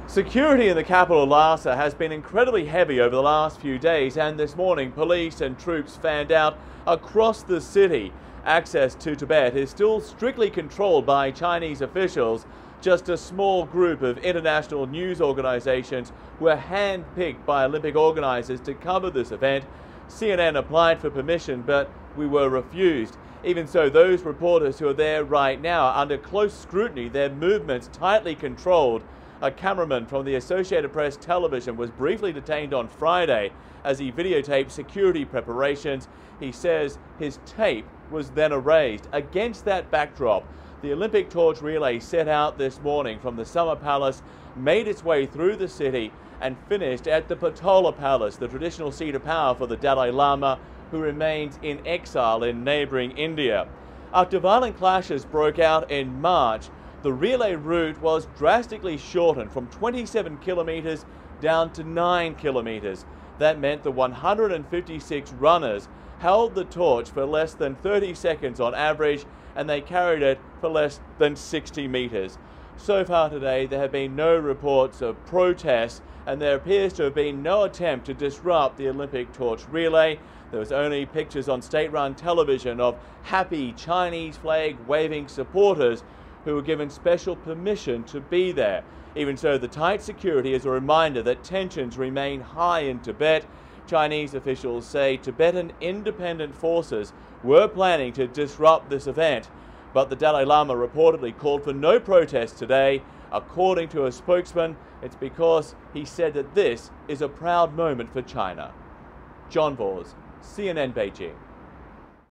Security in the capital Lhasa has been incredibly heavy over the last few days, and this morning police and troops fanned out across the city. Access to Tibet is still strictly controlled by Chinese officials. Just a small group of international news organizations were hand-picked by Olympic organizers to cover this event. CNN applied for permission, but we were refused. Even so, those reporters who are there right now are under close scrutiny, their movements tightly controlled. A cameraman from the Associated Press television was briefly detained on Friday as he videotaped security preparations. He says his tape was then erased. Against that backdrop, the Olympic torch relay set out this morning from the Summer Palace, made its way through the city and finished at the Potala Palace, the traditional seat of power for the Dalai Lama, who remains in exile in neighboring India. After violent clashes broke out in March, the relay route was drastically shortened from 27 kilometers down to 9 kilometers. That meant the 156 runners held the torch for less than 30 seconds on average, and they carried it for less than 60 meters. So far today, there have been no reports of protests, and there appears to have been no attempt to disrupt the Olympic torch relay. There was only pictures on state-run television of happy Chinese flag-waving supporters who were given special permission to be there. Even so, the tight security is a reminder that tensions remain high in Tibet. Chinese officials say Tibetan independent forces were planning to disrupt this event, but the Dalai Lama reportedly called for no protests today. According to a spokesman, it's because he said that this is a proud moment for China. John Vors, CNN Beijing.